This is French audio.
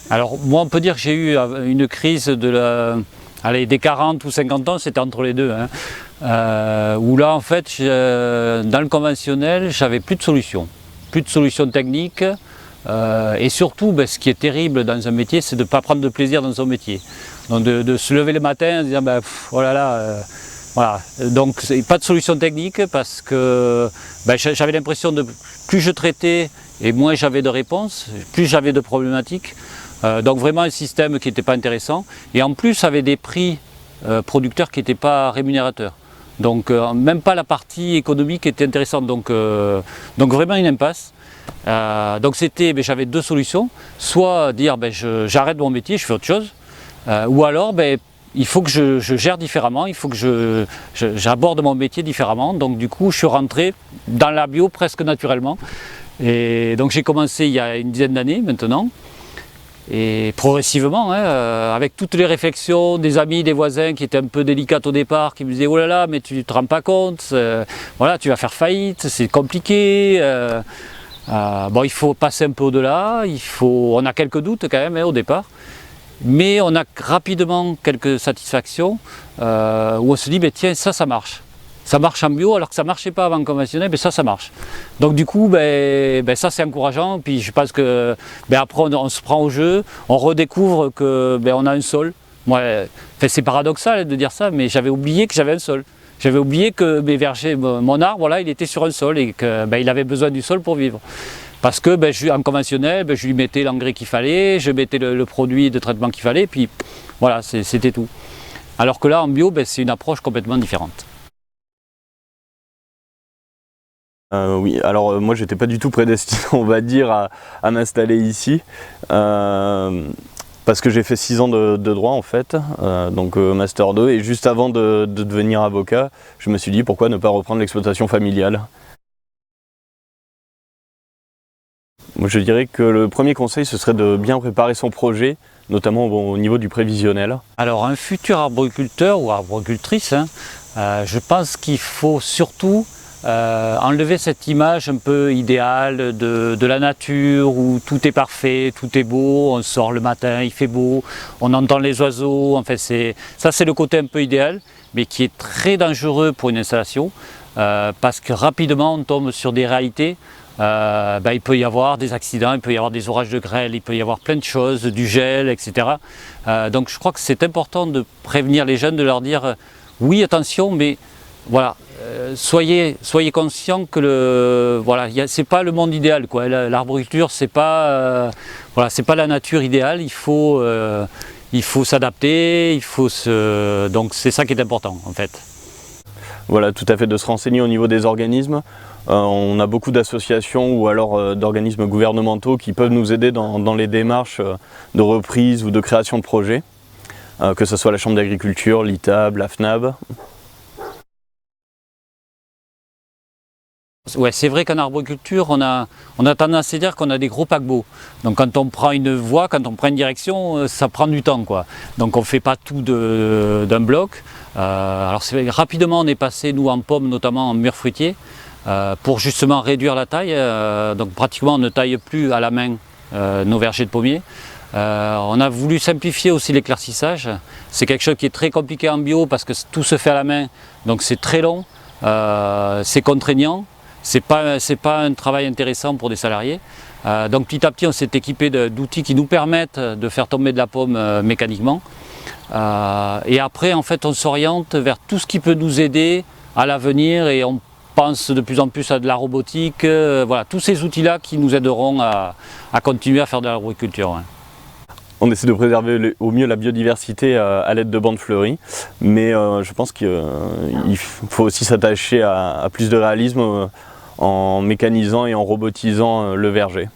Alors moi on peut dire que j'ai eu une crise des 40 ou 50 ans, c'était entre les deux, hein, où là en fait dans le conventionnel j'avais plus de solution technique, et surtout ce qui est terrible dans un métier, c'est de ne pas prendre de plaisir dans son métier. Donc de se lever le matin en se disant oh là là, voilà. Donc pas de solution technique parce que j'avais l'impression de plus je traitais et moins j'avais de réponses, plus j'avais de problématiques. Donc vraiment un système qui n'était pas intéressant et en plus avait des prix producteurs qui n'étaient pas rémunérateurs. Donc même pas la partie économique était intéressante, donc vraiment une impasse. Donc j'avais deux solutions, soit dire j'arrête mon métier, je fais autre chose, ou alors il faut que je gère différemment, il faut que j'aborde mon métier différemment. Donc du coup je suis rentré dans la bio presque naturellement. Et donc j'ai commencé il y a une dizaine d'années maintenant. Et progressivement, avec toutes les réflexions des amis, des voisins qui étaient un peu délicates au départ, qui me disaient oh là là, mais tu ne te rends pas compte, voilà, tu vas faire faillite, c'est compliqué. Il faut passer un peu au-delà, on a quelques doutes quand même au départ, mais on a rapidement quelques satisfactions où on se dit tiens, ça marche. Ça marche en bio alors que ça ne marchait pas avant conventionnel, mais ça marche. Donc du coup, ça c'est encourageant. Puis je pense que après on se prend au jeu, on redécouvre que on a un sol. Moi, c'est paradoxal de dire ça, mais j'avais oublié que j'avais un sol. J'avais oublié que mes vergers, mon arbre, il était sur un sol et qu'il avait besoin du sol pour vivre. Parce que en conventionnel, je lui mettais l'engrais qu'il fallait, je mettais le produit de traitement qu'il fallait, puis voilà, c'était tout. Alors que là, en bio, c'est une approche complètement différente. Oui, alors moi j'étais pas du tout prédestiné, on va dire, à m'installer ici, parce que j'ai fait 6 ans de droit en fait, donc Master 2, et juste avant de devenir avocat, je me suis dit pourquoi ne pas reprendre l'exploitation familiale. Moi je dirais que le premier conseil ce serait de bien préparer son projet, notamment au niveau du prévisionnel. Alors un futur arboriculteur ou arboricultrice, je pense qu'il faut surtout enlever cette image un peu idéale de la nature où tout est parfait, tout est beau, on sort le matin, il fait beau, on entend les oiseaux, enfin ça c'est le côté un peu idéal, mais qui est très dangereux pour une installation, parce que rapidement on tombe sur des réalités. Il peut y avoir des accidents, il peut y avoir des orages de grêle, il peut y avoir plein de choses, du gel, etc. Donc je crois que c'est important de prévenir les jeunes, de leur dire oui attention, mais voilà, soyez conscients que c'est pas le monde idéal, quoi. L'arboriculture c'est pas la nature idéale, il faut s'adapter, donc c'est ça qui est important en fait. Voilà, tout à fait, de se renseigner au niveau des organismes. On a beaucoup d'associations ou alors d'organismes gouvernementaux qui peuvent nous aider dans les démarches de reprise ou de création de projets, que ce soit la Chambre d'agriculture, l'ITAB, la FNAB. Ouais, c'est vrai qu'en arboriculture, on a tendance à dire qu'on a des gros paquebots. Donc quand on prend une voie, quand on prend une direction, ça prend du temps, quoi. Donc on ne fait pas tout d'un bloc. Alors c'est vrai, rapidement on est passé, nous en pommes, notamment en mûrs fruitiers, pour justement réduire la taille. Donc pratiquement on ne taille plus à la main nos vergers de pommiers. On a voulu simplifier aussi l'éclaircissage. C'est quelque chose qui est très compliqué en bio parce que tout se fait à la main, donc c'est très long, c'est contraignant. C'est pas un travail intéressant pour des salariés. Donc petit à petit on s'est équipé d'outils qui nous permettent de faire tomber de la pomme mécaniquement. Et après en fait on s'oriente vers tout ce qui peut nous aider à l'avenir et on pense de plus en plus à de la robotique. Voilà, tous ces outils-là qui nous aideront à continuer à faire de l'arboriculture. Ouais. On essaie de préserver au mieux la biodiversité à l'aide de bandes fleuries, mais je pense qu'il faut aussi s'attacher à plus de réalisme en mécanisant et en robotisant le verger.